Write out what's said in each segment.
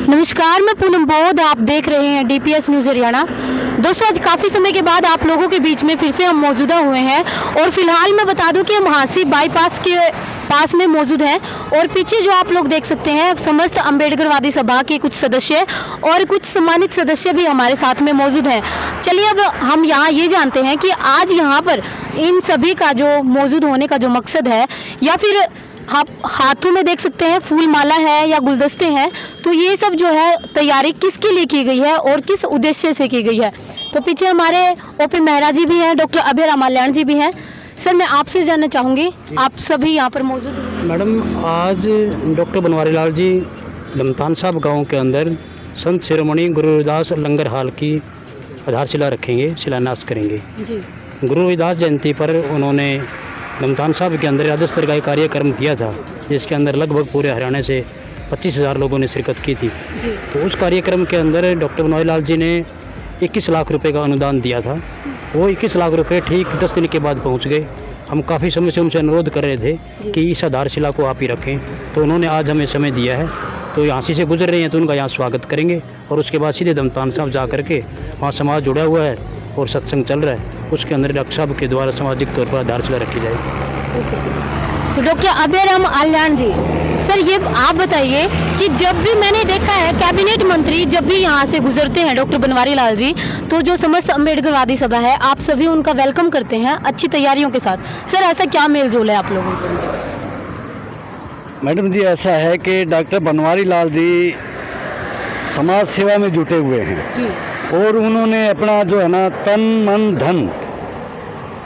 नमस्कार, मैं पूनम बोध। आप देख रहे हैं डीपीएस न्यूज़ हरियाणा। दोस्तों, आज काफ़ी समय के बाद आप लोगों के बीच में फिर से हम मौजूदा हुए हैं और फिलहाल मैं बता दूं कि हम हांसी बाईपास के पास में मौजूद हैं और पीछे जो आप लोग देख सकते हैं समस्त अम्बेडकरवादी सभा के कुछ सदस्य और कुछ सम्मानित सदस्य भी हमारे साथ में मौजूद हैं। चलिए अब हम यहाँ ये जानते हैं कि आज यहाँ पर इन सभी का जो मौजूद होने का जो मकसद है, या फिर आप हाथों में देख सकते हैं फूल माला है या गुलदस्ते हैं, तो ये सब जो है तैयारी किसके लिए की गई है और किस उद्देश्य से की गई है। तो पीछे हमारे ओपी मेहरा जी भी हैं, डॉक्टर अभय रामाल्याण जी भी हैं। सर, मैं आपसे जानना चाहूँगी, आप सभी यहाँ पर मौजूद हैं। मैडम, आज डॉक्टर बनवारी लाल जी लमतान साहब गांव के अंदर संत शिरोमणि गुरु रविदास लंगर हाल की आधारशिला रखेंगे, शिलान्यास करेंगे जी। गुरु रविदास जयंती पर उन्होंने लमतान साहब के अंदर राज्य स्तर का एक कार्यक्रम किया था, जिसके अंदर लगभग पूरे हरियाणा से 25,000 लोगों ने शिरकत की थी जी। तो उस कार्यक्रम के अंदर डॉक्टर बनवारी लाल जी ने 21 लाख रुपए का अनुदान दिया था। वो 21 लाख रुपए ठीक 10 दिन के बाद पहुंच गए। हम काफ़ी समय से उनसे अनुरोध कर रहे थे कि इस आधारशिला को आप ही रखें, तो उन्होंने आज हमें समय दिया है। तो यहाँ से गुजर रहे हैं तो उनका यहाँ स्वागत करेंगे और उसके बाद सीधे लमतान साहब जा करके वहाँ समाज जुड़ा हुआ है और सत्संग चल रहा है, उसके अंदर डॉक्टर साहब के द्वारा सामाजिक तौर पर आधारशिला रखी जाएगी। तो डॉक्टर अभय रामाल्याण जी, सर ये आप बताइए कि जब भी मैंने देखा है कैबिनेट मंत्री जब भी यहाँ से गुजरते हैं डॉक्टर बनवारी लाल जी, तो जो समस्त अम्बेडकरवादी सभा है आप सभी उनका वेलकम करते हैं अच्छी तैयारियों के साथ। सर, ऐसा क्या मेल जोल है आप लोगों को? मैडम जी, ऐसा है कि डॉक्टर बनवारी लाल जी समाज सेवा में जुटे हुए हैं जी। और उन्होंने अपना जो है ना तन मन धन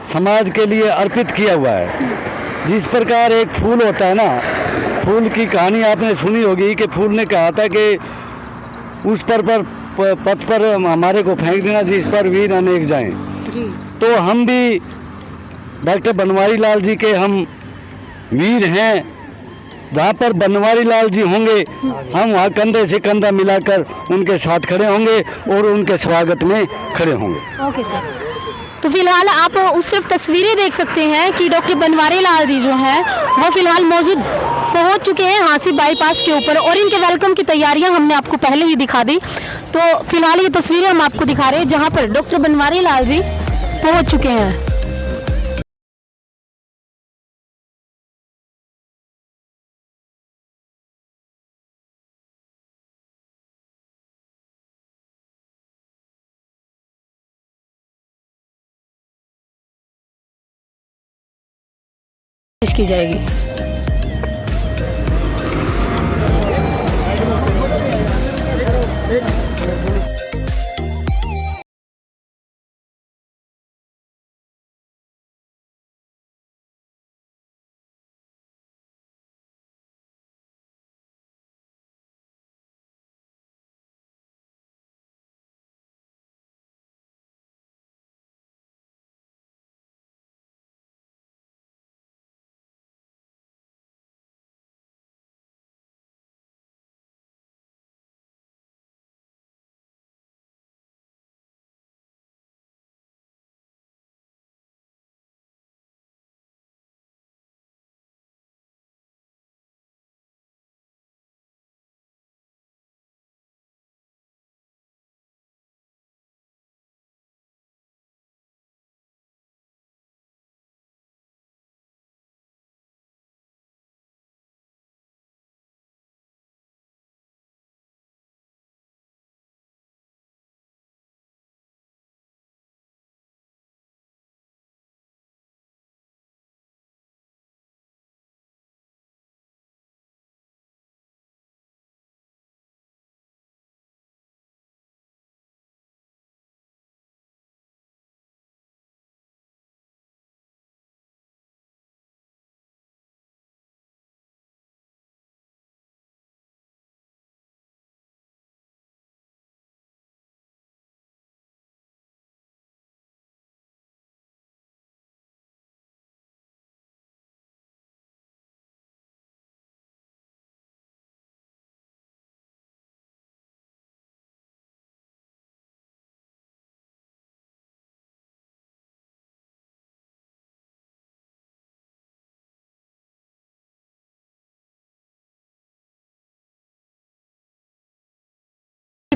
समाज के लिए अर्पित किया हुआ है। जिस प्रकार एक फूल होता है ना, फूल की कहानी आपने सुनी होगी कि फूल ने कहा था कि उस पर पथ पर हमारे को फेंक देना जिस पर वीर अनेक जाएं। जी। तो हम भी डॉक्टर बनवारी लाल जी के हम वीर हैं। जहाँ पर बनवारी लाल जी होंगे हम वहाँ कंधे से कंधा मिलाकर उनके साथ खड़े होंगे और उनके स्वागत में खड़े होंगे। Okay sir. तो फिलहाल आप उस सिर्फ तस्वीरें देख सकते हैं कि डॉक्टर बनवारी लाल जी जो हैं वो फिलहाल मौजूद पहुंच चुके हैं हांसी बाईपास के ऊपर और इनके वेलकम की तैयारियां हमने आपको पहले ही दिखा दी। तो फिलहाल ये तस्वीरें हम आपको दिखा रहे हैं जहां पर डॉक्टर बनवारी लाल जी पहुंच चुके हैं। की जाएगी।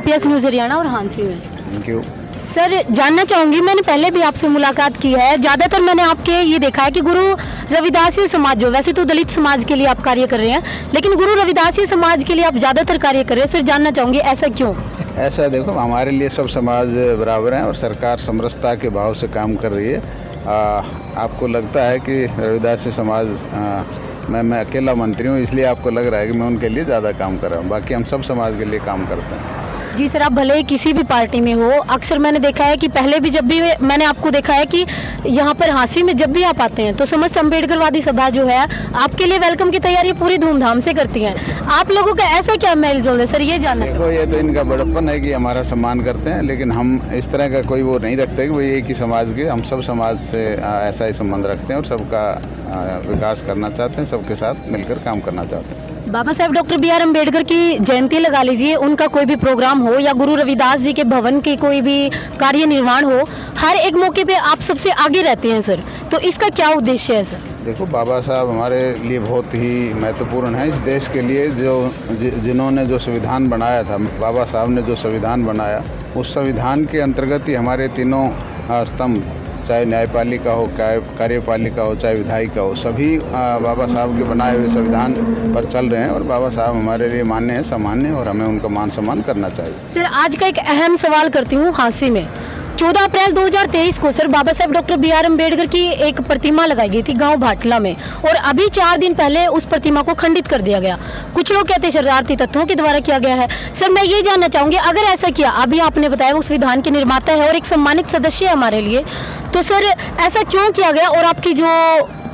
डीपीएस न्यूज़ हरियाणा और हांसी में। Thank you. सर जानना चाहूँगी, मैंने पहले भी आपसे मुलाकात की है, ज़्यादातर मैंने आपके ये देखा है कि गुरु रविदासी समाज जो वैसे तो दलित समाज के लिए आप कार्य कर रहे हैं, लेकिन गुरु रविदासी समाज के लिए आप ज़्यादातर कार्य कर रहे हैं। सर जानना चाहूँगी ऐसा क्यों? ऐसा देखो, हमारे लिए सब समाज बराबर हैं और सरकार समरसता के भाव से काम कर रही है। आपको लगता है कि रविदासी समाज मैं अकेला मंत्री हूँ, इसलिए आपको लग रहा है कि मैं उनके लिए ज़्यादा काम कर रहा हूँ, बाकी हम सब समाज के लिए काम करते हैं। जी सर, आप भले ही किसी भी पार्टी में हो, अक्सर मैंने देखा है कि पहले भी जब भी मैंने आपको देखा है कि यहाँ पर हांसी में जब भी आप आते हैं तो समस्त अम्बेडकरवादी सभा जो है आपके लिए वेलकम की तैयारी पूरी धूमधाम से करती हैं। आप लोगों का ऐसा क्या मेल जोल है सर, ये जानना। देखो, ये तो इनका बड़प्पन है कि हमारा सम्मान करते हैं, लेकिन हम इस तरह का कोई वो नहीं रखते कि वो एक ही समाज के, हम सब समाज से ऐसा ही संबंध रखते हैं और सबका विकास करना चाहते हैं, सबके साथ मिलकर काम करना चाहते हैं। बाबा Saheb doctor B R Ambedkar की जयंती लगा लीजिए, उनका कोई भी प्रोग्राम हो या गुरु रविदास जी के भवन की कोई भी कार्य निर्माण हो, हर एक मौके पे आप सबसे आगे रहते हैं सर, तो इसका क्या उद्देश्य है सर? देखो, बाबा साहब हमारे लिए बहुत ही महत्वपूर्ण है इस देश के लिए। जिन्होंने जो संविधान बनाया था, बाबा साहब ने जो संविधान बनाया, उस संविधान के अंतर्गत ही हमारे तीनों स्तंभ, चाहे न्यायपालिका हो, कार्यपालिका हो, चाहे विधायिका हो, सभी बाबा साहब के बनाए हुए संविधान पर चल रहे हैं और बाबा साहब हमारे लिए मान्य है, सामान्य, और हमें उनका मान सम्मान करना चाहिए। सर आज का एक अहम सवाल करती हूँ हांसी में। 14 अप्रैल 2023 को sir Baba Saheb doctor B R Ambedkar की एक प्रतिमा लगाई गई थी गांव भाटला में, और अभी 4 दिन पहले उस प्रतिमा को खंडित कर दिया गया। कुछ लोग कहते हैं शरारती तत्वों के द्वारा किया गया है। सर मैं ये जानना चाहूँगी, अगर ऐसा किया, अभी आपने बताया वो संविधान के निर्माता है और एक सम्मानित सदस्य है हमारे लिए, तो सर ऐसा क्यों किया गया और आपकी जो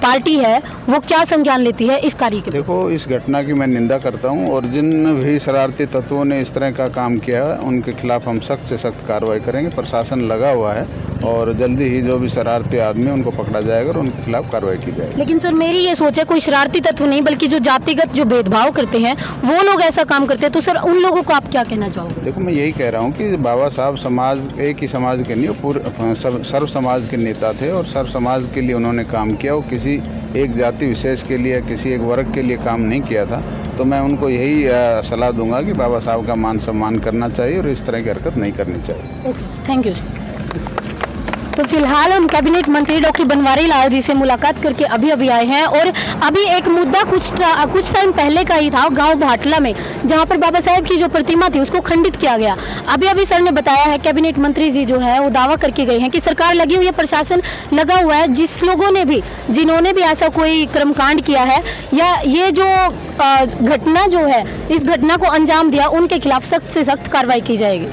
पार्टी है वो क्या संज्ञान लेती है इस कार्य के? देखो, इस घटना की मैं निंदा करता हूं और जिन भी शरारती तत्वों ने इस तरह का काम किया है उनके खिलाफ हम सख्त से सख्त कार्रवाई करेंगे। प्रशासन लगा हुआ है और जल्दी ही जो भी शरारती आदमी उनको पकड़ा जाएगा और उनके खिलाफ कार्रवाई की जाएगी। लेकिन सर मेरी ये सोच है, कोई शरारती तत्व नहीं बल्कि जो जातिगत जो भेदभाव करते हैं वो लोग ऐसा काम करते हैं, तो सर उन लोगों को आप क्या कहना चाहोगे? देखो, मैं यही कह रहा हूँ कि बाबा साहब समाज, एक ही समाज के नहीं, पूरे सर्व समाज के नेता थे और सर्व समाज के लिए उन्होंने काम किया। वो किसी एक जाति विशेष के लिए, किसी एक वर्ग के लिए काम नहीं किया था। तो मैं उनको यही सलाह दूंगा कि बाबा साहब का मान सम्मान करना चाहिए और इस तरह की हरकत नहीं करनी चाहिए। Okay sir, thank you sir. तो फिलहाल हम कैबिनेट मंत्री डॉक्टर बनवारी लाल जी से मुलाकात करके अभी आए हैं, और अभी एक मुद्दा कुछ टाइम पहले का ही था गांव भाटला में, जहां पर बाबा साहेब की जो प्रतिमा थी उसको खंडित किया गया। अभी सर ने बताया है, कैबिनेट मंत्री जी जो है वो दावा करके गए हैं कि सरकार लगी हुई है, प्रशासन लगा हुआ है। जिन्होंने भी ऐसा कोई कर्मकांड किया है या ये जो घटना जो है, इस घटना को अंजाम दिया, उनके खिलाफ सख्त से सख्त कार्रवाई की जाएगी।